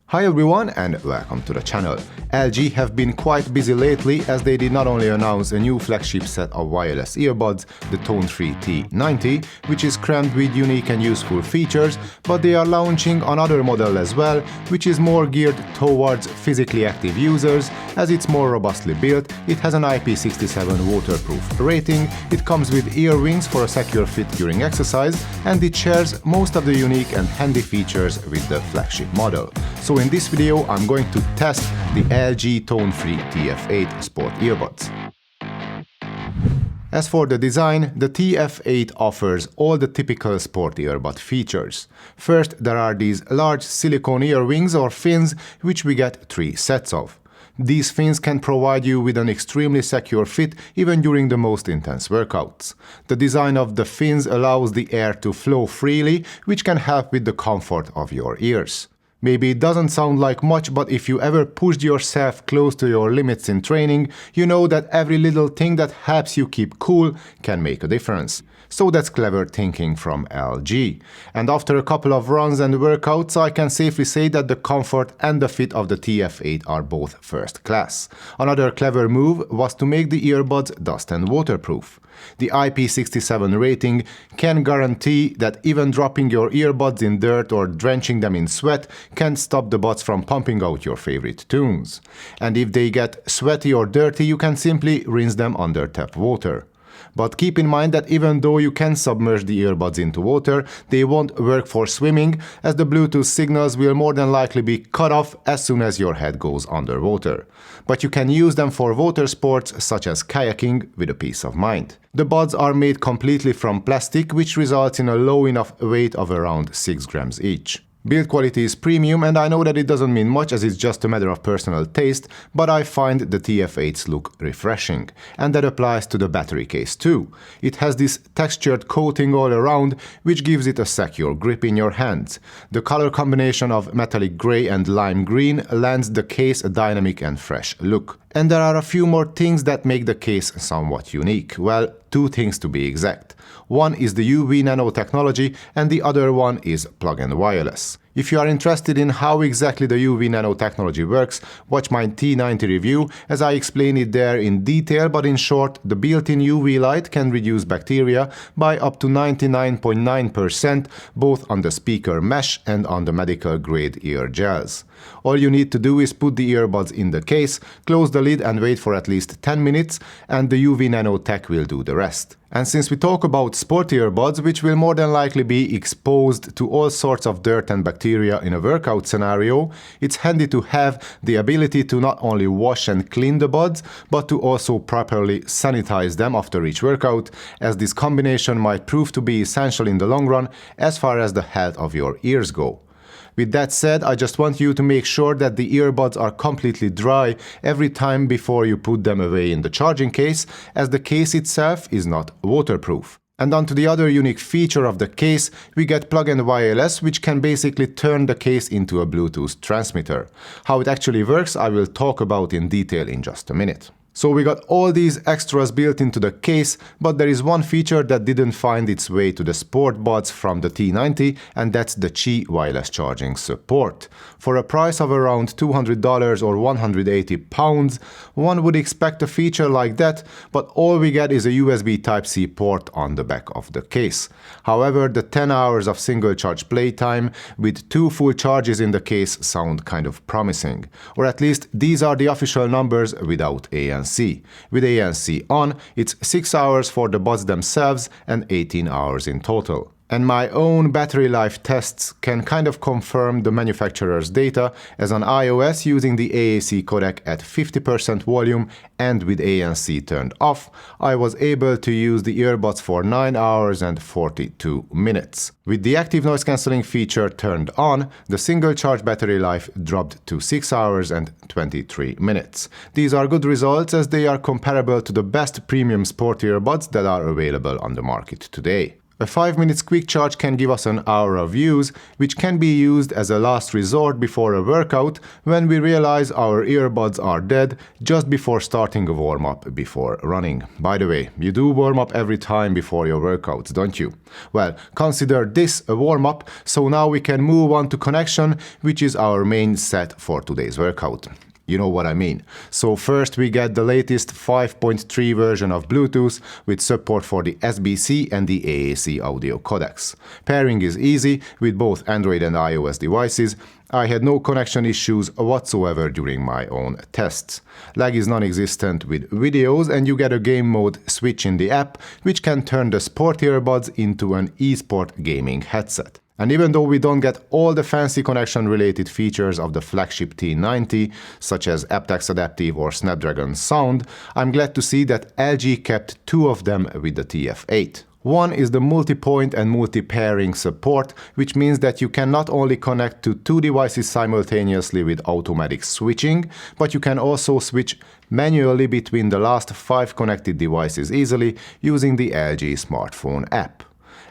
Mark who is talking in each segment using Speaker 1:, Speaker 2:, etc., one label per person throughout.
Speaker 1: Hi everyone and welcome to the channel. LG have been quite busy lately as they did not only announce a new flagship set of wireless earbuds, the Tone Free T90, which is crammed with unique and useful features, but they are launching another model as well, which is more geared towards physically active users as it's more robustly built, it has an IP67 waterproof rating, it comes with ear wings for a secure fit during exercise, and it shares most of the unique and handy features with the flagship model. So in this video, I'm going to test the LG Tone Free TF8 sport earbuds. As for the design, the TF8 offers all the typical sport earbud features. First, there are these large silicone ear wings or fins, which we get 3 sets of. These fins can provide you with an extremely secure fit even during the most intense workouts. The design of the fins allows the air to flow freely, which can help with the comfort of your ears. Maybe it doesn't sound like much, but if you ever pushed yourself close to your limits in training, you know that every little thing that helps you keep cool can make a difference. So that's clever thinking from LG. And after a couple of runs and workouts, I can safely say that the comfort and the fit of the TF8 are both first class. Another clever move was to make the earbuds dust and waterproof. The IP67 rating can guarantee that even dropping your earbuds in dirt or drenching them in sweat can't stop the buds from pumping out your favorite tunes. And if they get sweaty or dirty, you can simply rinse them under tap water. But keep in mind that even though you can submerge the earbuds into water, they won't work for swimming, as the Bluetooth signals will more than likely be cut off as soon as your head goes underwater. But you can use them for water sports such as kayaking with a peace of mind. The buds are made completely from plastic, which results in a low enough weight of around 6 grams each. Build quality is premium, and I know that it doesn't mean much as it's just a matter of personal taste, but I find the TF8's look refreshing. And that applies to the battery case too. It has this textured coating all around, which gives it a secure grip in your hands. The color combination of metallic grey and lime green lends the case a dynamic and fresh look. And there are a few more things that make the case somewhat unique. Well, 2 things to be exact. One is the UV nanotechnology and the other one is plug-and wireless. If you are interested in how exactly the UV nanotechnology works, watch my T90 review as I explain it there in detail, but in short, the built-in UV light can reduce bacteria by up to 99.9% both on the speaker mesh and on the medical grade ear gels. All you need to do is put the earbuds in the case, close the lid and wait for at least 10 minutes, and the UV nanotech will do the rest. And since we talk about sport earbuds, which will more than likely be exposed to all sorts of dirt and bacteria in a workout scenario, it's handy to have the ability to not only wash and clean the buds, but to also properly sanitize them after each workout, as this combination might prove to be essential in the long run as far as the health of your ears go. With that said, I just want you to make sure that the earbuds are completely dry every time before you put them away in the charging case, as the case itself is not waterproof. And onto the other unique feature of the case, we get plug-and wireless, which can basically turn the case into a Bluetooth transmitter. How it actually works, I will talk about in detail in just a minute. So we got all these extras built into the case, but there is one feature that didn't find its way to the sport buds from the T90, and that's the Qi wireless charging support. For a price of around $200 or £180, one would expect a feature like that, but all we get is a USB Type-C port on the back of the case. However, the 10 hours of single charge playtime with 2 full charges in the case sound kind of promising. Or at least these are the official numbers without ANC. With ANC on, it's 6 hours for the buds themselves and 18 hours in total. And my own battery life tests can kind of confirm the manufacturer's data, as on iOS using the AAC codec at 50% volume and with ANC turned off, I was able to use the earbuds for 9 hours and 42 minutes. With the active noise cancelling feature turned on, the single charge battery life dropped to 6 hours and 23 minutes. These are good results as they are comparable to the best premium sport earbuds that are available on the market today. A 5 minutes quick charge can give us an hour of use, which can be used as a last resort before a workout when we realize our earbuds are dead just before starting a warm-up before running. By the way, you do warm up every time before your workouts, don't you? Well, consider this a warm-up, so now we can move on to connection, which is our main set for today's workout. You know what I mean. So first we get the latest 5.3 version of Bluetooth with support for the SBC and the AAC audio codecs. Pairing is easy with both Android and iOS devices. I had no connection issues whatsoever during my own tests. Lag is non-existent with videos, and you get a game mode switch in the app, which can turn the sport earbuds into an esport gaming headset. And even though we don't get all the fancy connection-related features of the flagship T90, such as aptX Adaptive or Snapdragon Sound, I'm glad to see that LG kept two of them with the TF8. One is the multi-point and multi-pairing support, which means that you can not only connect to two devices simultaneously with automatic switching, but you can also switch manually between the last 5 connected devices easily using the LG smartphone app.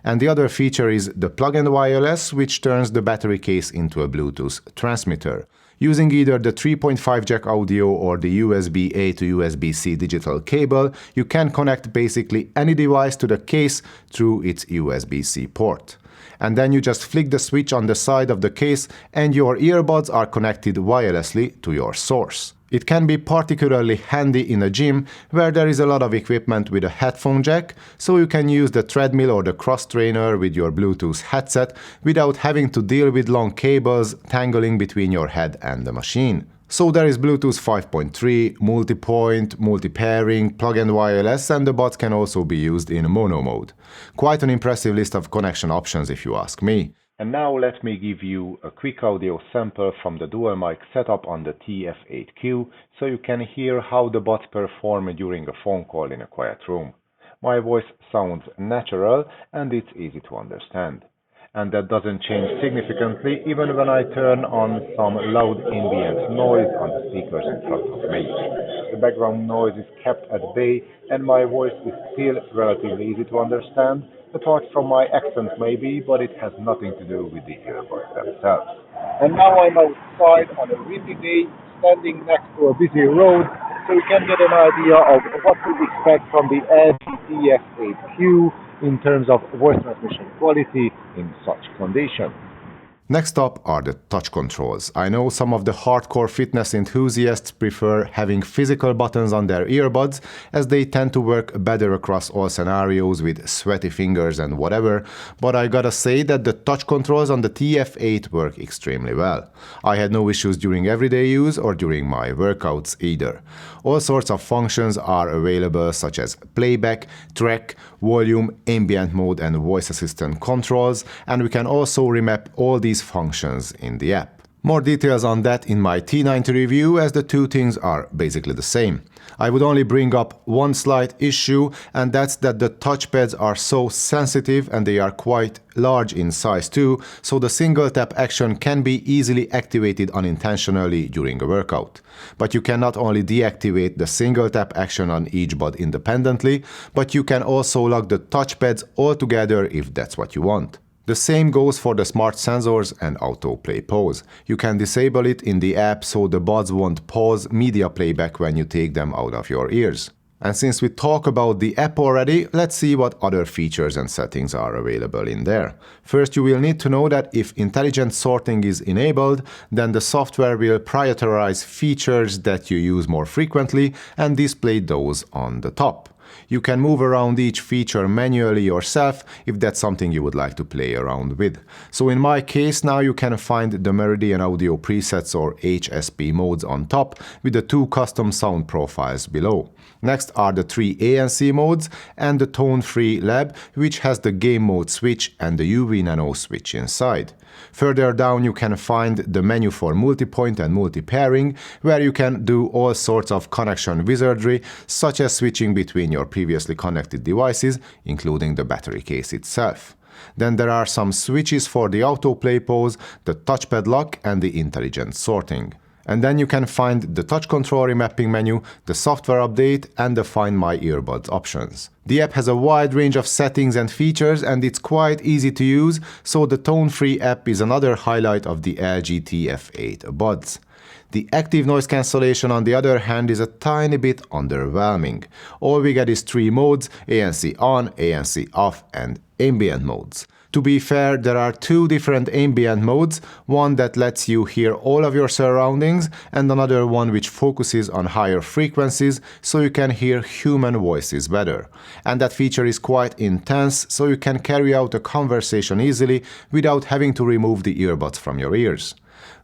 Speaker 1: And the other feature is the plug-and wireless, which turns the battery case into a Bluetooth transmitter. Using either the 3.5 jack audio or the USB-A to USB-C digital cable, you can connect basically any device to the case through its USB-C port. And then you just flick the switch on the side of the case and your earbuds are connected wirelessly to your source. It can be particularly handy in a gym where there is a lot of equipment with a headphone jack, so you can use the treadmill or the cross trainer with your Bluetooth headset without having to deal with long cables tangling between your head and the machine. So there is Bluetooth 5.3, multi-point, multi-pairing, plug-and wireless, and the buds can also be used in mono mode. Quite an impressive list of connection options if you ask me. And now let me give you a quick audio sample from the dual mic setup on the TF8Q so you can hear how the buds perform during a phone call in a quiet room. My voice sounds natural and it's easy to understand. And that doesn't change significantly even when I turn on some loud ambient noise on the speakers in front of me. The background noise is kept at bay and my voice is still relatively easy to understand, apart from my accent maybe, but it has nothing to do with the earbuds themselves. And now I'm outside on a windy day, standing next to a busy road, so you can get an idea of what to expect from the LG TF8Q in terms of voice transmission quality in such conditions. Next up are the touch controls. I know some of the hardcore fitness enthusiasts prefer having physical buttons on their earbuds as they tend to work better across all scenarios with sweaty fingers and whatever, but I gotta say that the touch controls on the TF8 work extremely well. I had no issues during everyday use or during my workouts either. All sorts of functions are available such as playback, track, volume, ambient mode and voice assistant controls, and we can also remap all these functions in the app. More details on that in my T90 review, as the two things are basically the same. I would only bring up one slight issue, and that's that the touchpads are so sensitive and they are quite large in size too, so the single tap action can be easily activated unintentionally during a workout. But you can not only deactivate the single tap action on each bud independently, but you can also lock the touchpads altogether if that's what you want. The same goes for the smart sensors and autoplay pause. You can disable it in the app so the buds won't pause media playback when you take them out of your ears. And since we talk about the app already, let's see what other features and settings are available in there. First, you will need to know that if intelligent sorting is enabled, then the software will prioritize features that you use more frequently and display those on the top. You can move around each feature manually yourself if that's something you would like to play around with. So in my case, now you can find the Meridian Audio presets or HSP modes on top with the 2 custom sound profiles below. Next are the 3 ANC modes and the Tone Free Lab, which has the game mode switch and the UV Nano switch inside. Further down you can find the menu for multi-point and multi-pairing, where you can do all sorts of connection wizardry, such as switching between your previously connected devices, including the battery case itself. Then there are some switches for the autoplay pause, the touchpad lock and the intelligent sorting. And then you can find the touch control remapping menu, the software update, and the Find My Earbuds options. The app has a wide range of settings and features, and it's quite easy to use, so the Tone Free app is another highlight of the LG TF8 buds. The active noise cancellation, on the other hand, is a tiny bit underwhelming. All we get is 3 modes: ANC on, ANC off, and ambient modes. To be fair, there are 2 different ambient modes, one that lets you hear all of your surroundings and another one which focuses on higher frequencies so you can hear human voices better. And that feature is quite intense, so you can carry out a conversation easily without having to remove the earbuds from your ears.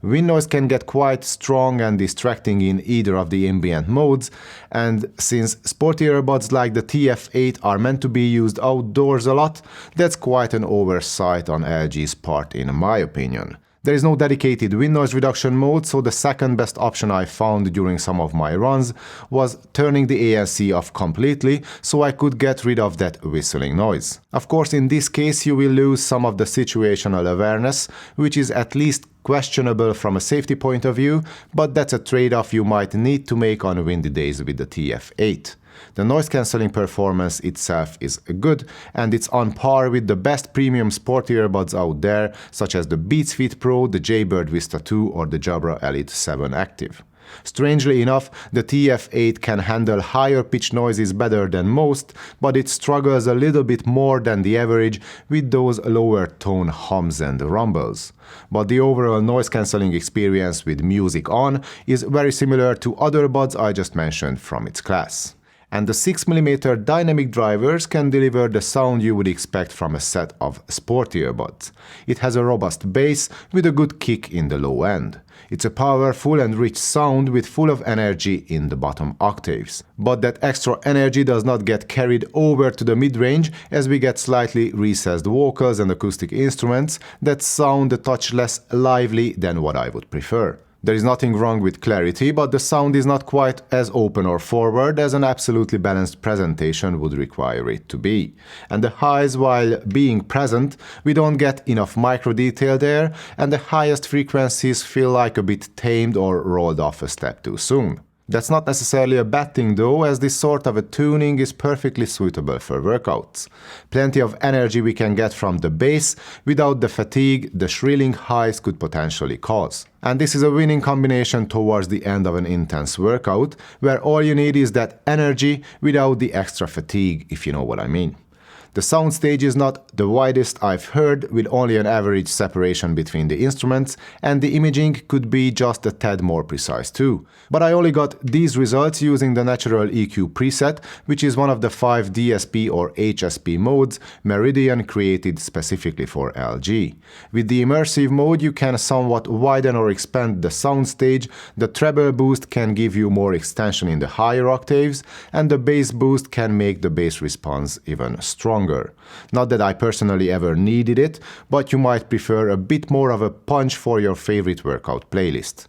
Speaker 1: Wind noise can get quite strong and distracting in either of the ambient modes, and since sporty earbuds like the TF8 are meant to be used outdoors a lot, that's quite an oversight on LG's part in my opinion. There is no dedicated wind noise reduction mode, so the second best option I found during some of my runs was turning the ANC off completely so I could get rid of that whistling noise. Of course, in this case you will lose some of the situational awareness, which is at least questionable from a safety point of view, but that's a trade-off you might need to make on windy days with the TF8. The noise cancelling performance itself is good, and it's on par with the best premium sport earbuds out there, such as the Beats Fit Pro, the Jaybird Vista 2 or the Jabra Elite 7 Active. Strangely enough, the TF8 can handle higher pitch noises better than most, but it struggles a little bit more than the average with those lower tone hums and rumbles. But the overall noise cancelling experience with music on is very similar to other buds I just mentioned from its class. And the 6mm dynamic drivers can deliver the sound you would expect from a set of sport earbuds. It has a robust bass with a good kick in the low end. It's a powerful and rich sound with full of energy in the bottom octaves. But that extra energy does not get carried over to the mid-range, as we get slightly recessed vocals and acoustic instruments that sound a touch less lively than what I would prefer. There is nothing wrong with clarity, but the sound is not quite as open or forward as an absolutely balanced presentation would require it to be. And the highs, while being present, we don't get enough micro detail there, and the highest frequencies feel like a bit tamed or rolled off a step too soon. That's not necessarily a bad thing though, as this sort of a tuning is perfectly suitable for workouts. Plenty of energy we can get from the bass without the fatigue the shrilling highs could potentially cause. And this is a winning combination towards the end of an intense workout, where all you need is that energy without the extra fatigue, if you know what I mean. The soundstage is not the widest I've heard, with only an average separation between the instruments, and the imaging could be just a tad more precise too. But I only got these results using the natural EQ preset, which is one of the 5 DSP or HSP modes Meridian created specifically for LG. With the immersive mode you can somewhat widen or expand the soundstage, the treble boost can give you more extension in the higher octaves, and the bass boost can make the bass response even stronger. Not that I personally ever needed it, but you might prefer a bit more of a punch for your favorite workout playlist.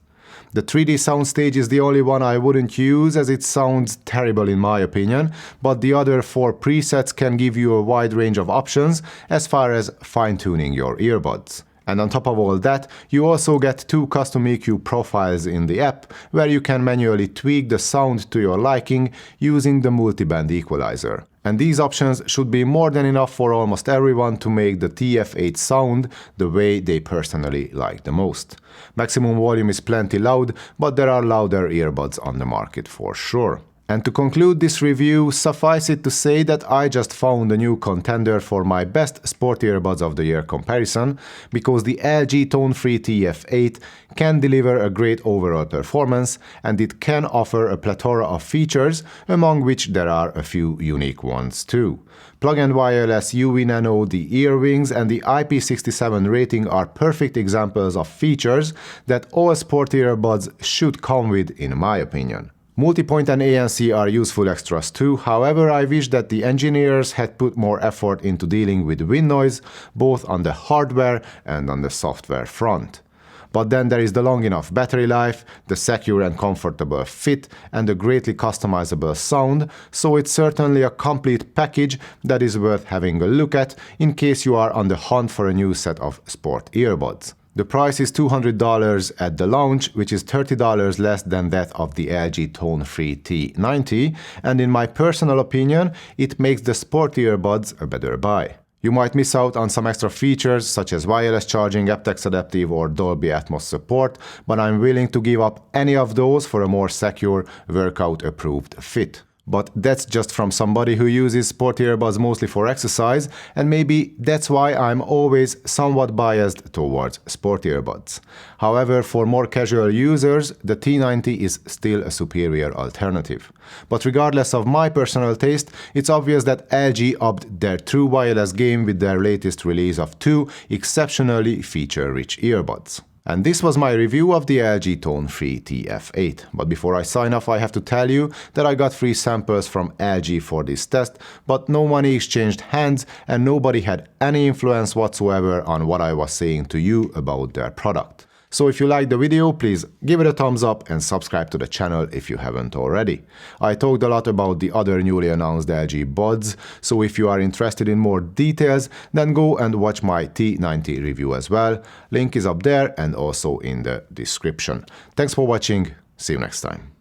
Speaker 1: The 3D soundstage is the only one I wouldn't use, as it sounds terrible in my opinion, but the other 4 presets can give you a wide range of options as far as fine-tuning your earbuds. And on top of all that, you also get 2 custom EQ profiles in the app, where you can manually tweak the sound to your liking using the multiband equalizer. And these options should be more than enough for almost everyone to make the TF8 sound the way they personally like the most. Maximum volume is plenty loud, but there are louder earbuds on the market for sure. And to conclude this review, suffice it to say that I just found a new contender for my best sport earbuds of the year comparison, because the LG Tone Free TF8 can deliver a great overall performance, and it can offer a plethora of features, among which there are a few unique ones too. Plug and wireless UV Nano, the earwings, and the IP67 rating are perfect examples of features that all sport earbuds should come with, in my opinion. Multipoint and ANC are useful extras too, however I wish that the engineers had put more effort into dealing with wind noise, both on the hardware and on the software front. But then there is the long enough battery life, the secure and comfortable fit, and the greatly customizable sound, so it's certainly a complete package that is worth having a look at in case you are on the hunt for a new set of sport earbuds. The price is $200 at the launch, which is $30 less than that of the LG Tone Free T90, and in my personal opinion, it makes the sport earbuds a better buy. You might miss out on some extra features such as wireless charging, aptX adaptive or Dolby Atmos support, but I'm willing to give up any of those for a more secure, workout-approved fit. But that's just from somebody who uses sport earbuds mostly for exercise, and maybe that's why I'm always somewhat biased towards sport earbuds. However, for more casual users, the T90 is still a superior alternative. But regardless of my personal taste, it's obvious that LG upped their true wireless game with their latest release of two exceptionally feature-rich earbuds. And this was my review of the LG Tone Free TF8. But before I sign off, I have to tell you that I got free samples from LG for this test, but no money exchanged hands and nobody had any influence whatsoever on what I was saying to you about their product. So if you liked the video, please give it a thumbs up and subscribe to the channel if you haven't already. I talked a lot about the other newly announced LG buds, so if you are interested in more details, then go and watch my T90 review as well. Link is up there and also in the description. Thanks for watching. See you next time.